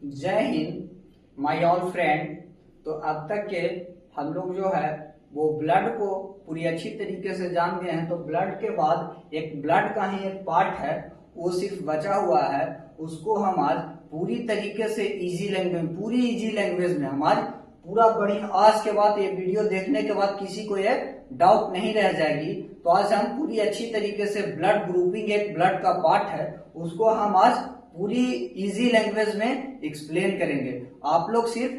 जय Hind my all friend. तो अब तक के हम लोग जो है वो ब्लड को पूरी अच्छी तरीके से जान गए हैं। तो ब्लड के बाद एक ब्लड का ही एक पार्ट है वो सिर्फ बचा हुआ है, उसको हम आज पूरी तरीके से इजी लैंग्वेज में हम आज पूरा बड़ी, आज के बाद ये वीडियो देखने के बाद किसी को ये डाउट नहीं रह जाएगी। तो आज हम पूरी अच्छी तरीके से ब्लड ग्रुपिंग, एक ब्लड का पार्ट है, उसको हम आज पूरी इजी लैंग्वेज में एक्सप्लेन करेंगे। आप लोग सिर्फ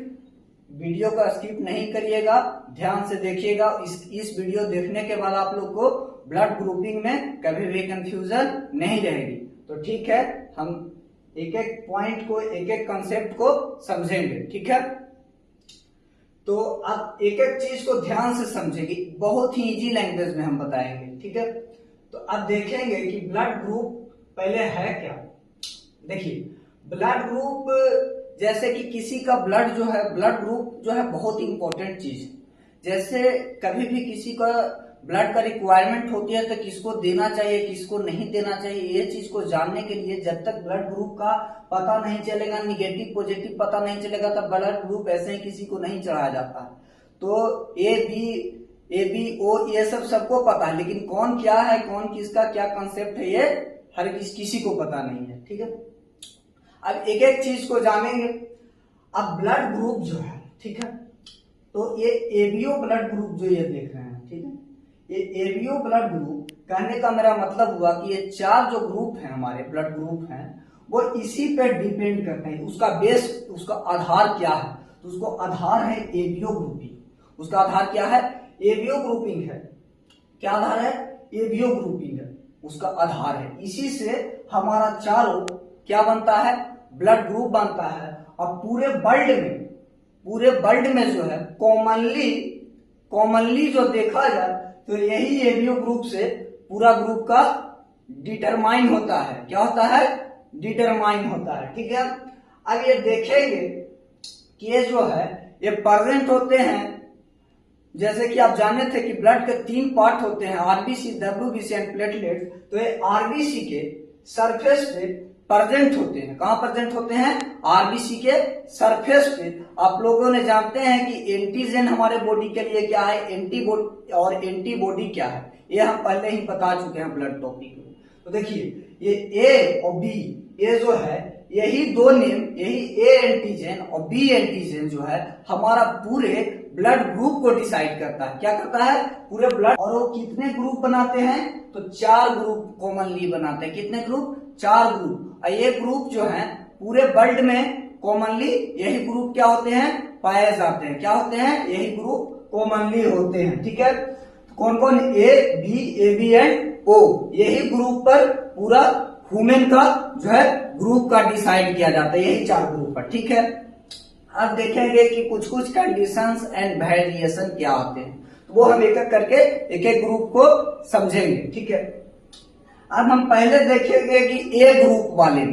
वीडियो का स्किप नहीं करिएगा, ध्यान से देखिएगा। इस वीडियो देखने के बाद आप लोग को ब्लड ग्रुपिंग में कभी भी कंफ्यूजन नहीं रहेगी। तो ठीक है, हम एक एक पॉइंट को, एक एक कंसेप्ट को समझेंगे, ठीक है। तो आप एक एक चीज को ध्यान से समझेंगे, बहुत ही इजी लैंग्वेज में हम बताएंगे, ठीक है। तो अब देखेंगे कि ब्लड ग्रुप पहले है क्या। देखिए, ब्लड ग्रुप जैसे कि किसी का ब्लड जो है, ब्लड ग्रुप जो है बहुत इंपॉर्टेंट चीज है। जैसे कभी भी किसी का ब्लड का रिक्वायरमेंट होती है तो किसको देना चाहिए, किसको नहीं देना चाहिए, ये चीज को जानने के लिए जब तक ब्लड ग्रुप का पता नहीं चलेगा, निगेटिव पॉजिटिव पता नहीं चलेगा, तब ब्लड ग्रुप ऐसे ही किसी को नहीं चढ़ाया जाता है। तो ए बी ओ ये सब सबको पता है, लेकिन कौन क्या है, कौन किसका क्या कंसेप्ट है, ये हर किसी को पता नहीं है, ठीक है। अब एक एक चीज को जानेंगे। अब ब्लड ग्रुप जो है, ठीक है, तो ये एबीओ ब्लड ग्रुप जो ये देख रहे हैं, ठीक है, ये एबीओ ब्लड ग्रुप, कहने का मेरा मतलब हुआ कि ये चार जो ग्रुप हैं, हमारे ब्लड ग्रुप हैं, वो इसी पे डिपेंड करते हैं। उसका बेस, उसका आधार क्या है, तो उसको आधार है एबीओ ग्रुपिंग। उसका आधार क्या है? एबीओ ग्रुपिंग है। क्या आधार है? एबीओ ग्रुपिंग है, उसका आधार है। इसी से हमारा चारों क्या बनता है? ब्लड ग्रुप बनता है। और पूरे वर्ल्ड में जो है कॉमनली जो देखा जाए तो यही एबीओ ग्रुप से पूरा ग्रुप का डिटरमाइन होता है। क्या होता है? डिटरमाइन होता है, ठीक है। अब ये देखेंगे कि ये जो है ये प्रेजेंट होते हैं, जैसे कि आप जाने थे कि ब्लड के तीन पार्ट होते हैं, आरबीसी, डब्ल्यूबीसी एंड प्लेटलेट्स। तो ये आरबीसी के सरफेस पे प्रेजेंट होते हैं। कहां प्रेजेंट होते हैं? आरबीसी के सरफेस पे। आप लोगों ने जानते हैं कि एंटीजन हमारे बॉडी के लिए क्या है, एंटीबॉडी और एंटीबॉडी क्या है, ये हम पहले ही बता चुके हैं ब्लड टॉपिक में। तो देखिए, ये ए और बी, ये जो है यही दो नेम, यही ए एंटीजन और बी एंटीजन जो है हमारा पूरे ब्लड ग्रुप को डिसाइड करता है। क्या करता है? पूरे ब्लड। और वो कितने ग्रुप बनाते हैं? तो चार ग्रुप कॉमनली बनाते हैं। कितने ग्रुप? चार ग्रुप। और ये ग्रुप जो है पूरे वर्ल्ड में कॉमनली यही ग्रुप क्या होते हैं? पाए जाते हैं। क्या होते हैं? यही ग्रुप कॉमनली होते हैं, ठीक है। कौन कौन? ए बी एंड ओ। यही ग्रुप पर पूरा ह्यूमन का जो है ग्रुप का डिसाइड किया जाता है, यही चार ग्रुप पर, ठीक है। अब देखेंगे कि कुछ कुछ कंडीशंस एंड वेरिएशन क्या होते हैं, तो वो हम एक एक करके एक एक ग्रुप को समझेंगे, ठीक है। अब हम पहले देखेंगे कि ए ग्रुप वाले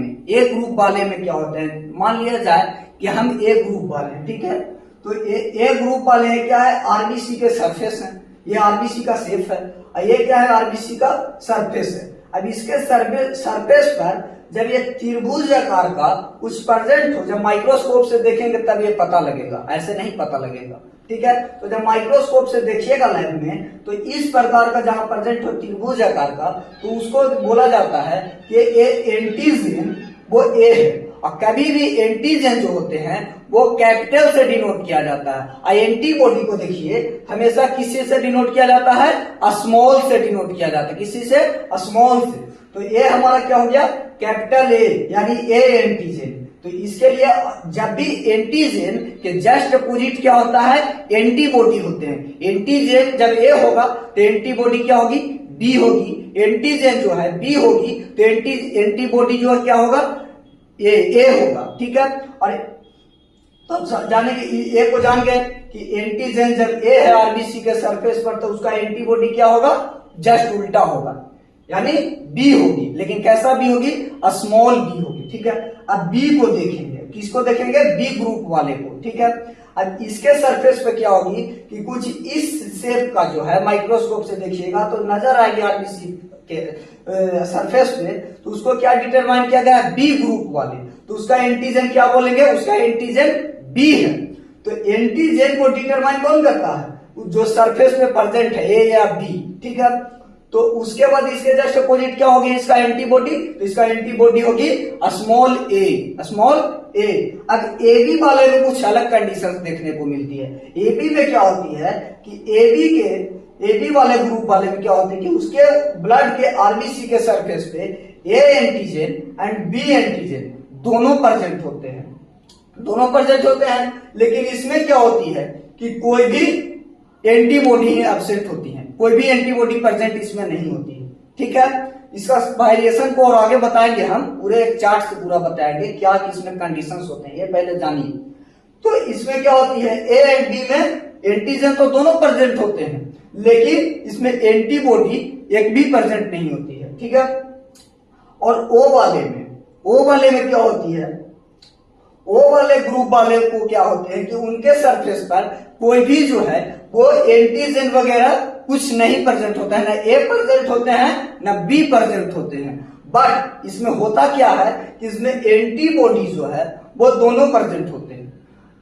में क्या होता है। मान लिया जाए कि हम ए ग्रुप वाले हैं, ठीक है। तो ए ग्रुप वाले हैं क्या है? आरबीसी के सरफेस है, ये आरबीसी का शेप है, और ये क्या है? आरबीसी का सरफेस है। अब इसके सरफेस पर जब ये त्रिभुज आकार का कुछ प्रेजेंट हो, जब माइक्रोस्कोप से देखेंगे तब ये पता लगेगा, ऐसे नहीं पता लगेगा, ठीक है। तो जब माइक्रोस्कोप से देखिएगा लैब में, तो इस प्रकार का जहां प्रेजेंट हो त्रिभुज आकार का, तो उसको बोला जाता है कि ये एंटीजन वो ए है। और कभी भी एंटीजन जो होते हैं वो कैपिटल से डिनोट किया जाता है। और एंटीबॉडी को देखिए हमेशा किसी से डिनोट किया जाता है? स्मॉल से डिनोट किया जाता है। किसी से? स्मॉल से। तो ये हमारा क्या हो गया? कैपिटल ए, यानी ए एंटीजन। तो इसके लिए जब भी एंटीजन के जस्ट अपोजिट क्या होता है? एंटीबॉडी होते हैं। एंटीजन जब ए होगा तो एंटीबॉडी क्या होगी? बी होगी। एंटीजन जो है बी होगी तो एंटीबॉडी जो है क्या होगा? ए होगा, ठीक है। और तो जाने कि ए को जान गए कि एंटीजन जब ए है आरबीसी के सरफेस पर, तो उसका एंटीबॉडी क्या होगा? जस्ट उल्टा होगा, यानी बी होगी। लेकिन कैसा बी होगी? स्मॉल बी होगी, ठीक है। अब बी को देखेंगे, किसको देखेंगे? बी ग्रुप वाले को, ठीक है। अब इसके सरफेस पे क्या होगी कि कुछ इस शेप का जो है माइक्रोस्कोप से देखिएगा तो नजर आएगी आरबीसी के सरफेस पे, तो उसको क्या डिटरमाइन किया गया? बी ग्रुप वाले। तो उसका एंटीजन क्या बोलेंगे? उसका एंटीजन बी है। तो एंटीजन को डिटरमाइन कौन करता है? जो सरफेस पे प्रेजेंट है, ए या बी, ठीक है। तो उसके बाद इसके जस्ट अपोजिट क्या होगी? इसका एंटीबॉडी। तो इसका एंटीबॉडी होगी स्मॉल ए, स्मॉल ए। अब एबी वाले में कुछ अलग कंडीशंस देखने को मिलती है। एबी में क्या होती है कि एबी वाले ग्रुप वाले में क्या होता है कि उसके ब्लड के आरबीसी के सरफेस पे A antigen and B antigen दोनों प्रेजेंट होते हैं, दोनों प्रेजेंट होते हैं। लेकिन इसमें क्या होती है कि कोई भी एंटीबॉडी ही एब्सेंट होती है, कोई भी एंटीबॉडी प्रेजेंट इसमें नहीं होती है, ठीक है। इसका वेरिएशन को और आगे बताएंगे हम, पूरे एक चार्ट से पूरा बताएंगे क्या इसमें कंडीशंस होते हैं, ये पहले जानिए। तो इसमें क्या होती है? ए एंड बी में एंटीजन तो दोनों प्रेजेंट होते हैं, लेकिन इसमें एंटीबॉडी एक भी प्रेजेंट नहीं होती है, ठीक है। और ओ वाले में क्या होती है? ओ वाले ग्रुप वाले को क्या होते हैं कि उनके सरफेस पर कोई भी जो है वो एंटीजन वगैरह कुछ नहीं प्रेजेंट होता है, ना ए प्रेजेंट होते हैं ना बी प्रेजेंट होते हैं। बट इसमें होता क्या है कि इसमें एंटीबॉडी जो है वो दोनों प्रेजेंट होते हैं,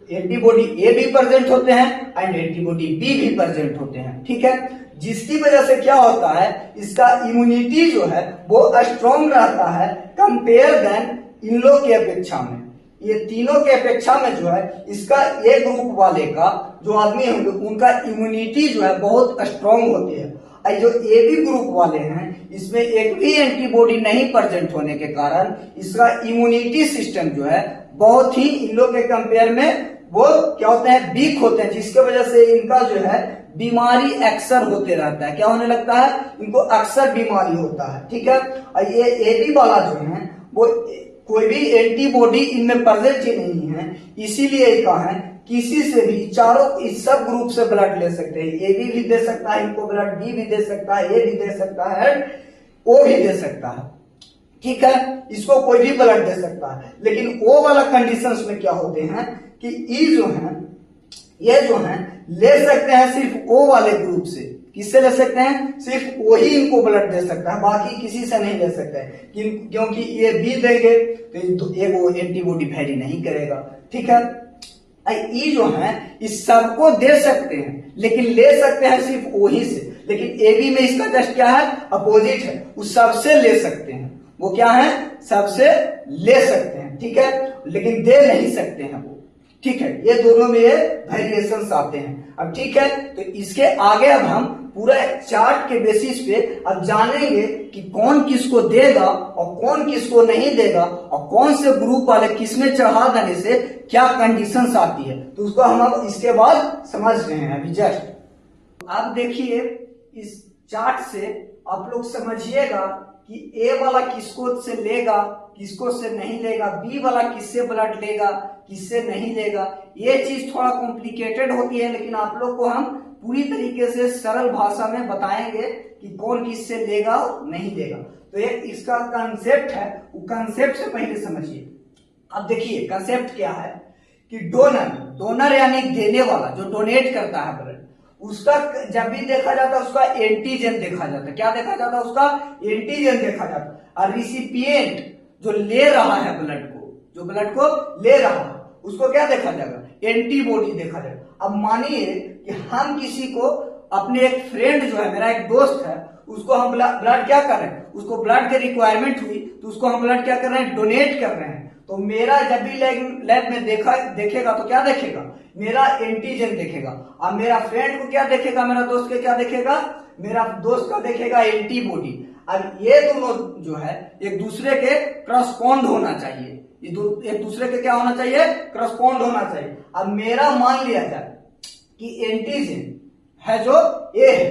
एंटीबॉडी ए भी प्रेजेंट होते हैं एंड एंटीबॉडी बी भी प्रेजेंट होते हैं, ठीक है। जिसकी वजह से क्या होता है, इसका इम्यूनिटी जो है वो स्ट्रॉन्ग रहता है कंपेयर देन इन लोग की अपेक्षा में। ये तीनों के अपेक्षा में जो है इसका ए ग्रुप वाले का जो आदमी होंगे उनका इम्यूनिटी जो है बहुत स्ट्रॉन्ग होती है। और जो ए बी ग्रुप वाले हैं इसमें एक भी एंटीबॉडी नहीं प्रेजेंट होने के कारण इसका इम्यूनिटी सिस्टम जो है बहुत ही इन लोग के कंपेयर में वो क्या होते हैं? वीक होते हैं, जिसके वजह से इनका जो है बीमारी अक्सर होते रहता है। क्या होने लगता है? इनको अक्सर बीमारी होता है, ठीक है। और ये ए बी वाला जो है वो कोई भी एंटीबॉडी इनमें प्रेजेंट ही नहीं है, इसीलिए कहा है किसी से भी चारों इस सब ग्रुप से ब्लड ले सकते हैं। ए भी दे सकता है इनको ब्लड, बी भी दे सकता है, ए भी दे सकता है, ओ भी दे सकता है, ठीक है। इसको कोई भी ब्लड दे सकता है। लेकिन ओ वाला कंडीशंस में क्या होते हैं कि ई जो है ये जो है ले सकते हैं सिर्फ ओ वाले ग्रुप से। किससे ले सकते हैं? सिर्फ वही इनको ब्लड दे सकता है, बाकी किसी से नहीं ले सकते हैं। क्योंकि ये बी देंगे तो ये वो एंटीबॉडी वैरी नहीं करेगा, ठीक है। ई जो है इस सबको दे सकते हैं, लेकिन ले सकते हैं सिर्फ वही से। लेकिन ए बी में इसका जस्ट क्या है? अपोजिट है, उस सबसे ले सकते हैं। वो क्या है? सबसे ले सकते हैं, ठीक है, लेकिन दे नहीं सकते हैं वो, ठीक है। ये दोनों में ये वेरिएशंस आते हैं। अब ठीक है, तो इसके आगे अब हम पूरा चार्ट के बेसिस पे अब जानेंगे कि कौन किसको देगा और कौन किसको नहीं देगा, और कौन से ग्रुप वाले किसमें चढ़ा देने से क्या कंडीशंस आती है। तो उसको हम अब इसके बाद समझ रहे हैं अभी जस्ट। आप देखिए इस चार्ट से आप लोग समझिएगा कि ए वाला किसको से लेगा, किसको से नहीं लेगा, बी वाला किससे ब्लड लेगा, किससे नहीं लेगा। ये चीज थोड़ा कॉम्प्लिकेटेड होती है, लेकिन आप लोग को हम पूरी तरीके से सरल भाषा में बताएंगे कि कौन किससे लेगा और नहीं लेगा। तो एक इसका कंसेप्ट है, वो कंसेप्ट से पहले समझिए। अब देखिए कंसेप्ट क्या है कि डोनर यानी देने वाला, जो डोनेट करता है ब्लड, उसका जब भी देखा जाता है उसका एंटीजन देखा जाता है। क्या देखा जाता है? उसका एंटीजन देखा जाता है। और रिसिपिएंट जो ले रहा है ब्लड को, जो ब्लड को ले रहा है, उसको क्या देखा जाएगा? एंटीबॉडी देखा जाएगा। अब मानिए कि हम किसी को, अपने एक फ्रेंड जो है, मेरा एक दोस्त है, उसको हम ब्लड क्या कर रहे हैं, उसको ब्लड की रिक्वायरमेंट हुई तो उसको हम ब्लड क्या कर रहे हैं? डोनेट कर रहे हैं। तो मेरा जब भी लैब में देखेगा तो क्या देखेगा? मेरा एंटीजन देखेगा। और मेरा फ्रेंड को क्या देखेगा? मेरा दोस्त के क्या देखेगा? मेरा दोस्त का देखेगा एंटीबॉडी। अब ये दोनों जो है एक दूसरे के करस्पॉन्ड होना चाहिए, एक दूसरे के क्या होना चाहिए? करस्पॉन्ड होना चाहिए। अब मेरा मान लिया जाए कि एंटीजन है जो ए है,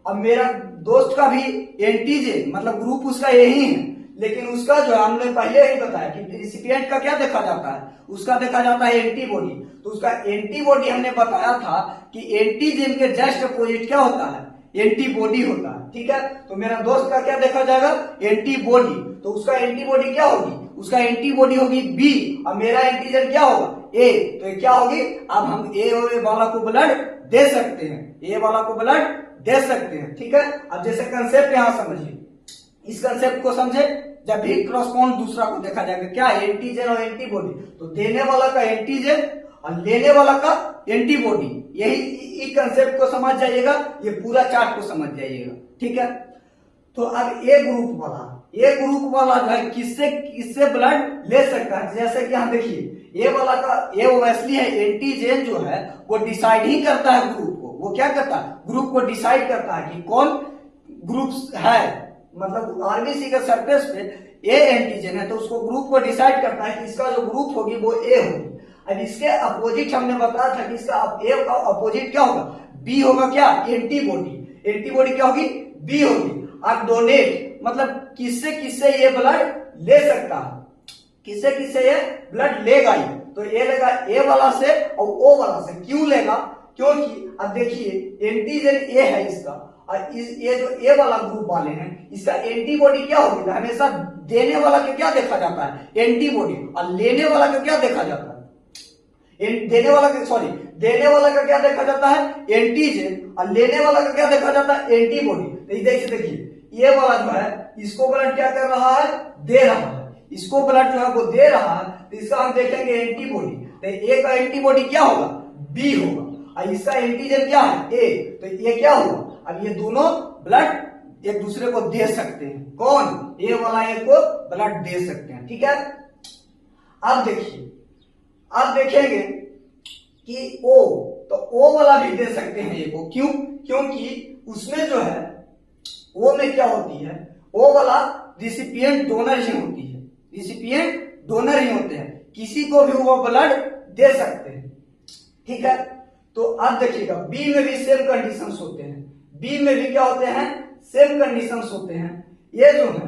अब मेरा दोस्त का भी एंटीजन मतलब ग्रुप उसका यही है, लेकिन उसका जो हमने पहले ही बताया कि रिसिपिएंट का क्या देखा जाता है? उसका देखा जाता है एंटीबॉडी। तो उसका एंटीबॉडी हमने बताया था कि एंटीजन के जस्ट अपोजिट क्या होता है? एंटीबॉडी होता है, ठीक है। तो मेरा दोस्त का क्या देखा जाएगा? एंटीबॉडी। तो उसका एंटीबॉडी क्या होगी? उसका एंटीबॉडी होगी बी और मेरा एंटीजन क्या होगा ए, तो ये क्या होगी, अब हम ए वाला को ब्लड दे सकते हैं, ए वाला को ब्लड दे सकते हैं। ठीक है, अब जैसे कंसेप्ट यहां समझिए, इस कंसेप्ट को समझे, जब भी क्रॉसपॉन्ड दूसरा को देखा जाएगा क्या, एंटीजन और एंटीबॉडी, तो देने वाला का एंटीजन और लेने वाला का एंटीबॉडी, यही कंसेप्ट को समझ जाइएगा, ये पूरा चार्ट को समझ जाइएगा। ठीक है, तो अब ए ग्रुप वाला जो है किससे ब्लड ले सकता है, जैसे कि यहाँ देखिए ए वाला का, ये ओबेसली है, एंटीजन जो है वो डिसाइड ही करता है ग्रुप को, वो क्या करता है, ग्रुप को डिसाइड करता है कि कौन ग्रुप है, मतलब आरबीसी के सरफेस पे ए एंटीजन है तो उसको ग्रुप को डिसाइड करता है कि इसका जो ग्रुप होगी वो ए होगी। अब इसके अपोजिट हमने बताया था कि इसका ए का अपोजिट क्या होगा, बी होगा, क्या, एंटीबॉडी क्या होगी, बी होगी। और डोनेट मतलब किससे ये ब्लड ले सकता है, किससे ये ब्लड लेगा ही, तो ये लेगा ए वाला से और ओ वाला से। क्यों लेगा, क्योंकि अब देखिए एंटीजन ए है इसका, और ये जो ए वाला ग्रुप वाले हैं इसका एंटीबॉडी क्या होगी, हमेशा देने वाला का क्या देखा जाता है, एंटीबॉडी, और लेने वाला का क्या देखा जाता है, देने वाला का क्या देखा जाता है, एंटीजन, और लेने वाला का क्या देखा जाता है, एंटीबॉडी। तो देखिए ये वाला जो है इसको ब्लड क्या कर रहा है, दे रहा है, इसको ब्लड जो है वो दे रहा है, तो इसका हम देखेंगे एंटीबॉडी, तो ए का एंटीबॉडी क्या होगा, बी होगा, और इसका एंटीजन क्या है, ए, तो ये क्या होगा, अब ये दोनों ब्लड एक दूसरे को दे सकते हैं, कौन, ए वाला ए को ब्लड दे सकते हैं। ठीक है, अब देखिए, अब देखेंगे कि ओ, तो ओ वाला भी दे सकते हैं ए को, क्यों, क्योंकि उसमें जो है ओ में क्या होती है, ओ वाला रिसिपिएंट डोनर ही होती है, रिसिपिएंट डोनर ही होते हैं, किसी को भी वो ब्लड दे सकते हैं। ठीक है, तो अब देखिएगा बी में भी सेम कंडीशंस होते हैं, बी में भी क्या होते हैं, सेम कंडीशंस होते हैं। ये जो है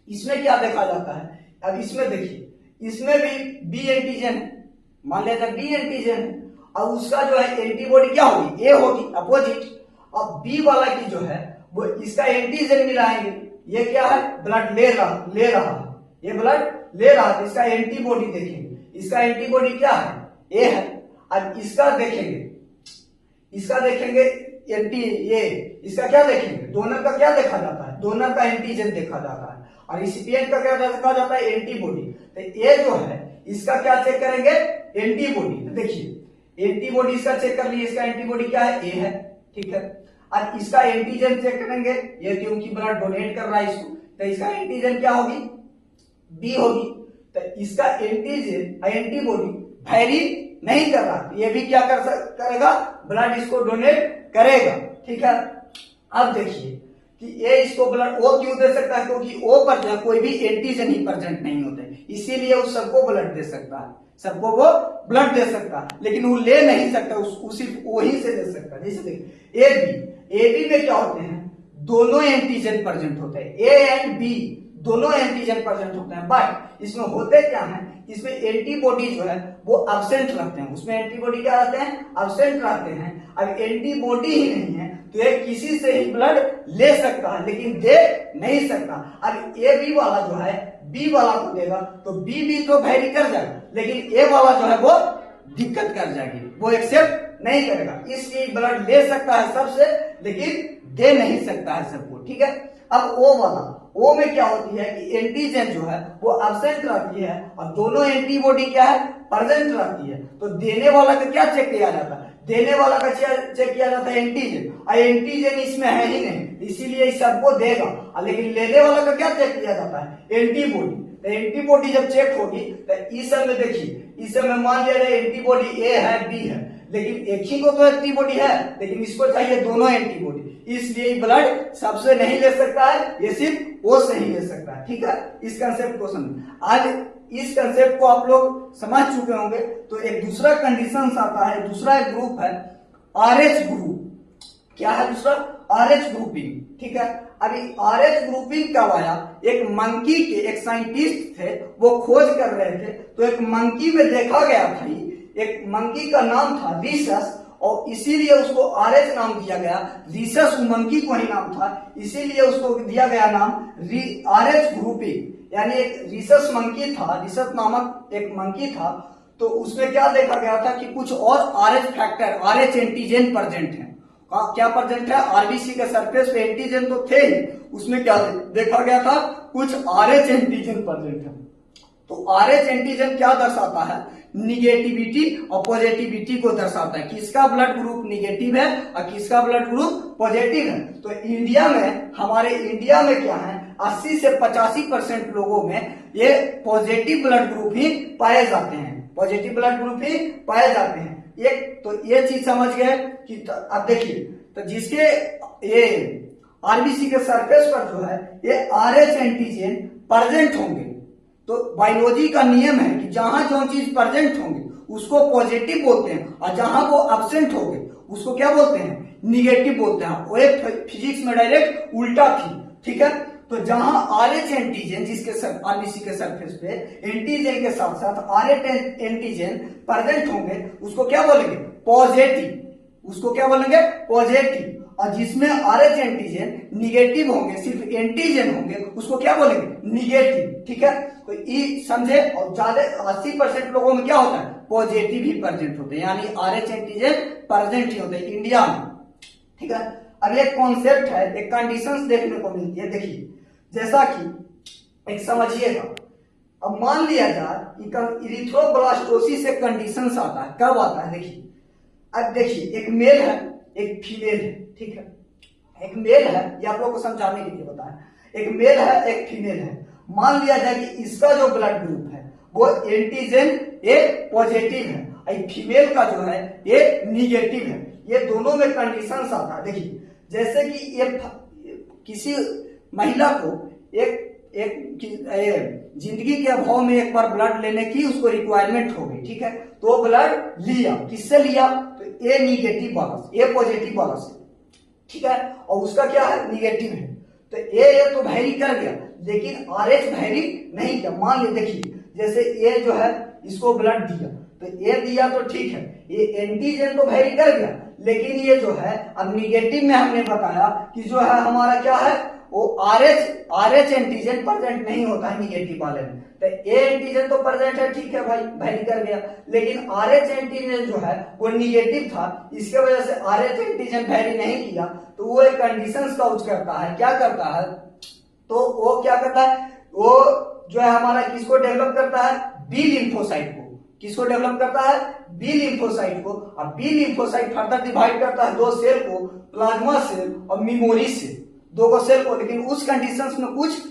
इसमें क्या देखा जाता है, अब इसमें देखिए, इसमें भी बी एंटीजन है, मान लेते हैं बी एंटीजन है, और उसका जो है एंटीबॉडी क्या होगी, ए होगी, अपोजिट। अब बी वाला की जो है वो इसका एंटीजन मिलाएंगे, ये क्या है, ब्लड ले रहा है, ये ब्लड ले रहा है, तो इसका एंटीबॉडी देखेंगे, इसका एंटीबॉडी क्या है, ए है। अब इसका देखेंगे एंटी, ये इसका क्या देखेंगे, डोनर का क्या देखा जाता है, डोनर का एंटीजन देखा जाता है, और रिसिपिएंट का क्या देखा जाता है, एंटीबॉडी। तो ये जो है इसका क्या चेक करेंगे, एंटीबॉडी। तो देखिए एंटीबॉडी इसका चेक कर लिए, इसका एंटीबॉडी क्या है, ए है। ठीक है, और इसका एंटीजन चेक करेंगे, ये क्योंकि ब्लड डोनेट कर रहा है इसको, तो इसका एंटीजन क्या होगी, बी होगी। तो इसका एंटीजन एंटीबॉडी वैरी नहीं कर रहा, ये भी क्या करेगा, ब्लड इसको डोनेट करेगा। ठीक है, अब देखिए कि ये इसको ब्लड ओ क्यों दे सकता है, क्योंकि ओ पर जो कोई भी एंटीजन ही प्रेजेंट नहीं होते, इसीलिए वो सबको ब्लड दे सकता है, सबको वो ब्लड दे सकता है, लेकिन वो ले नहीं सकता, सिर्फ वही से दे सकता है। जैसे देखिए ए बी में क्या होते हैं, दोनों एंटीजन प्रेजेंट होते हैं, ए एंड बी दोनों एंटीजन प्रेजेंट होते हैं, बट इसमें होते क्या है, इसमें एंटीबॉडी जो है वो एब्सेंट रहते हैं, उसमें एंटीबॉडी क्या रहते हैं, एब्सेंट रहते हैं। अब एंटीबॉडी ही नहीं है तो ये किसी से ही ब्लड ले सकता है, लेकिन दे नहीं सकता। अब ए बी वाला जो है बी वाला को देगा तो बी तो वैरी कर जाएगा, लेकिन ए वाला जो है वो दिक्कत कर जाएगी, वो एक्सेप्ट नहीं करेगा, इसलिए ब्लड ले सकता है सबसे, लेकिन दे नहीं सकता है सबको। ठीक है, अब ओ वाला, ओ में क्या होती है कि एंटीजन जो है वो एब्सेंट रहती है और दोनों एंटीबॉडी क्या है, प्रेजेंट रहती है। तो देने वाला का क्या चेक किया जाता है, देने वाला का चेक किया जाता है एंटीजन, और एंटीजन इसमें है ही नहीं, इसीलिए सबको देगा। लेकिन लेने वाला का क्या चेक किया जाता है, एंटीबॉडी। तो एंटीबॉडी जब चेक होगी तो इस समय देखिए, इस समय मान लिया जाए एंटीबॉडी ए है बी है, लेकिन एक ही को तो एंटीबॉडी है, लेकिन इसको चाहिए दोनों एंटीबॉडी, इसलिए ब्लड सबसे नहीं ले सकता है, ये सिर्फ ओ से ही ले सकता है। ठीक है, इस कंसेप्ट को समझ, आज इस कंसेप्ट को आप लोग समझ चुके होंगे। तो एक दूसरा कंडीशन आता है, दूसरा एक ग्रुप है आरएच ग्रुप। क्या है दूसरा, आरएच ग्रुपिंग। ठीक है, अभी आरएच ग्रुपिंग कब आया, एक मंकी के एक साइंटिस्ट थे, वो खोज कर रहे थे, तो एक मंकी में देखा गया था, एक मंकी का नाम था रीसस, और इसीलिए उसको आरएच नाम दिया गया। रीसस मंकी को ही नाम था, इसीलिए उसको दिया गया नाम आरएच ग्रुपिंग। यानी एक रिसस मंकी था, रिसस नामक एक मंकी था, तो उसमें क्या देखा गया था कि कुछ और RH factor, RH antigen present है। क्या प्रेजेंट है? आरबीसी के सरफेस पे एंटीजन तो थे ही, उसमें क्या देखा गया था? कुछ RH एंटीजन प्रेजेंट है। तो RH एंटीजन क्या दर्शाता है? निगेटिविटी और पॉजिटिविटी को दर्शाता है। किसका ब्लड ग्रुप निगेटिव है और किसका ब्लड ग्रुप पॉजिटिव है। तो इंडिया में, हमारे इंडिया में क्या है, 80 से 85% लोगों में ये पॉजिटिव ब्लड ग्रुप ही पाए जाते हैं, पॉजिटिव ब्लड ग्रुप ही पाए जाते हैं। एक तो ये चीज समझ गए कि अब देखिए, तो जिसके ये आरबीसी के सरफेस पर जो है ये RH एंटीजन प्रेजेंट होंगे, तो बायोलॉजी का नियम है कि जहां जो चीज प्रेजेंट होंगे उसको पॉजिटिव बोलते हैं, और जहां वो एब्सेंट होंगे उसको क्या बोलते हैं? निगेटिव बोलते हैं। वो एक फिजिक्स में डायरेक्ट उल्टा थी, ठीक है। तो जहां RH एंटीजन, जिसके आरबीसी के सरफेस पे एंटीजन के साथ साथ RH एंटीजन प्रेजेंट होंगे उसको क्या बोलेंगे? पॉजिटिव। उसको क्या बोलेंगे? पॉजिटिव। और जिसमें RH एंटीजन निगेटिव होंगे, सिर्फ एंटीजन होंगे, उसको क्या बोलेंगे? निगेटिव, ठीक है। तो ये समझे। और ज्यादा 80% लोगों में क्या होता है? पॉजिटिव ही प्रेजेंट होते हैं, यानी RH एंटीजन प्रेजेंट ही होते हैं इंडिया में, ठीक है। अब एक कॉन्सेप्ट है, एक कंडीशंस देखने को मिलती है। देखिए, जैसा कि एक समझिएगा, अब मान लिया जाए इरिथ्रोब्लास्टोसिस से कंडीशंस आता है। कब आता है? देखिए, अब देखिए, एक मेल है, एक फीमेल है, ठीक है। एक मेल है, ये आप लोग को समझाने के लिए बताया, एक मेल है, एक फीमेल है। मान लिया जाए कि इसका जो ब्लड ग्रुप है वो एंटीजन ये पॉजिटिव है, और फीमेल का जो है ये निगेटिव है। ये दोनों में कंडीशंस आता है। देखिए, जैसे कि ये किसी महिला को एक जिंदगी के अभाव में एक बार ब्लड लेने की उसको रिक्वायरमेंट हो गई, ठीक है। तो ब्लड लिया, किससे लिया? तो ए निगेटिव वाला से, ए पॉजिटिव वाला से, ठीक है। और उसका क्या है? निगेटिव है। तो ए तो वैरी कर गया, लेकिन RH वैरी नहीं किया। मान लीजिए, देखिए, जैसे ए जो है इसको ब्लड दिया, तो ए दिया तो ठीक है, ये एंटीजन तो वैरी कर गया, लेकिन ये जो है अब निगेटिव में हमने बताया कि जो है हमारा क्या है, वो RH एंटीजन प्रेजेंट नहीं होता है निगेटिव वाले में। तो ए एंटीजन तो प्रेजेंट है, ठीक है भाई, वैरी कर गया, लेकिन RH एंटीजन जो है वो निगेटिव था, इसके वजह से RH एंटीजन वैरी नहीं किया। तो वो एक कंडीशंस का यूज करता है। क्या करता है? तो वो क्या करता है, वो जो है हमारा किसको डेवलप करता है? बी लिम्फोसाइट को। किसको डेवलप करता है? बी लिम्फोसाइट को। और बी लिम्फोसाइट फर्दर डिवाइड करता है दो सेल को, प्लाज्मा सेल और मेमोरी सेल, दो को सेल को। लेकिन उस कंडीशंस में कुछ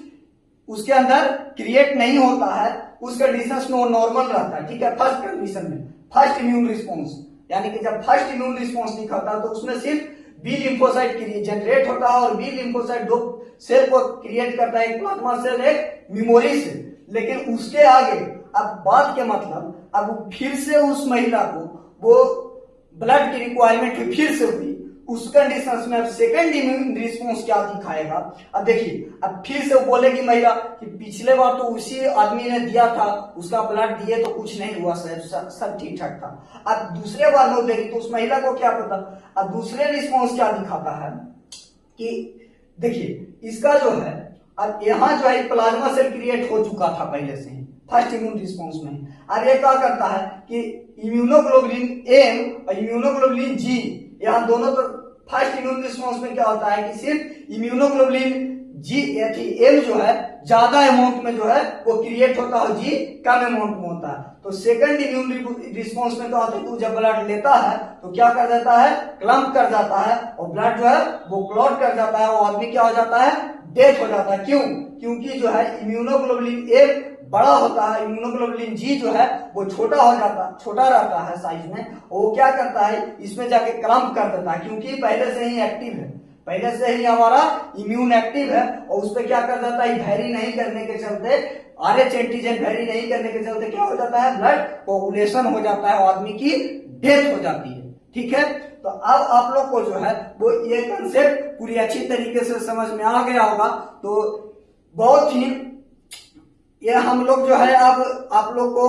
उसके अंदर क्रिएट नहीं होता है, उस कंडीशंस में वो नॉर्मल रहता है, ठीक है। फर्स्ट कंडीशन में फर्स्ट इम्यून रिस्पॉन्स, यानी कि जब फर्स्ट इम्यून रिस्पॉन्स दिखाता है तो उसमें सिर्फ बी लिम्फोसाइट जनरेट होता है, और बी लिम्फोसाइट दो सेल को क्रिएट करता है, एक प्लाज्मा सेल, एक मेमोरी सेल। लेकिन उसके आगे अब बात के मतलब, अब फिर से उस महिला को वो ब्लड की रिक्वायरमेंट फिर से हुई, उस कंडीशन में अब सेकंड इम्यून रिस्पॉन्स क्या दिखाएगा? अब देखिए, अब फिर से बोलेगी महिला कि पिछले बार तो उसी आदमी ने दिया था, उसका ब्लड दिए तो कुछ नहीं हुआ, सब ठीक ठाक था। अब दूसरे बार में देगी तो उस महिला को क्या पता, अब दूसरे रिस्पॉन्स क्या दिखाता है कि देखिए, इसका जो है अब यहाँ जो है प्लाज्मा सेल क्रिएट हो चुका था पहले से ही फर्स्ट इम्यून रिस्पॉन्स में। अब ये क्या करता है कि इम्यूनोग्लोबुलिन एम और इम्यूनोग्लोबुलिन जी, यहाँ दोनों तो फर्स्ट इम्यून रिस्पॉन्स में क्या होता है कि सिर्फ इम्यूनोग्लोबुलिन जी एम जो है ज्यादा अमाउंट में जो है वो क्रिएट होता है, जी कम अमाउंट में होता है। तो सेकंड इम्यून रिस्पॉन्स में क्या होता है कि जब ब्लड लेता है तो क्या कर देता है? क्लम्प कर जाता है, और ब्लड जो है वो क्लॉट कर जाता है, और आदमी क्या हो जाता है? डेथ हो जाता है। क्यों? क्योंकि जो है इम्यूनोग्लोबुलिन ए बड़ा होता है, इम्यूनोग्लोबुलिन जी जो है वो छोटा हो जाता, छोटा रहता है साइज में, और वो क्या करता है इसमें जाके क्लम्प कर देता है, क्योंकि पहले से ही एक्टिव है, पहले से ही हमारा इम्यून एक्टिव है, और उस पर क्या कर जाता है? वैरी नहीं करने के चलते, RH एंटीजन वैरी नहीं करने के चलते क्या हो जाता है? ब्लड कोगुलेशन हो जाता है, और आदमी की डेथ हो जाती है, ठीक है। तो अब आप लोग को जो है वो ये कंसेप्ट पूरी अच्छी तरीके से समझ में आ गया होगा। तो बहुत ही ये हम लोग जो है अब आप लोग को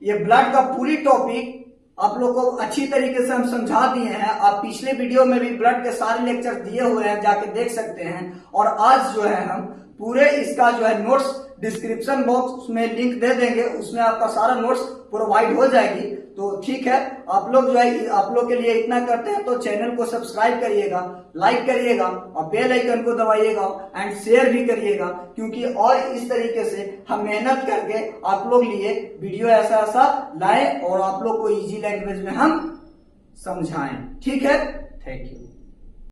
ये ब्लड का पूरी टॉपिक आप लोग को अच्छी तरीके से हम समझा दिए हैं। आप पिछले वीडियो में भी ब्लड के सारे लेक्चर दिए हुए हैं, जाके देख सकते हैं। और आज जो है हम पूरे इसका जो है नोट्स डिस्क्रिप्शन बॉक्स में लिंक दे देंगे, उसमें आपका सारा नोट्स प्रोवाइड हो जाएगी। तो ठीक है, आप लोग जो है, आप लोग के लिए इतना करते हैं तो चैनल को सब्सक्राइब करिएगा, लाइक करिएगा और बेल आइकन को दबाइएगा एंड शेयर भी करिएगा, क्योंकि और इस तरीके से हम मेहनत करके आप लोग लिए वीडियो ऐसा ऐसा लाएं और आप लोग को इजी लैंग्वेज में हम समझाएं। ठीक है, थैंक यू।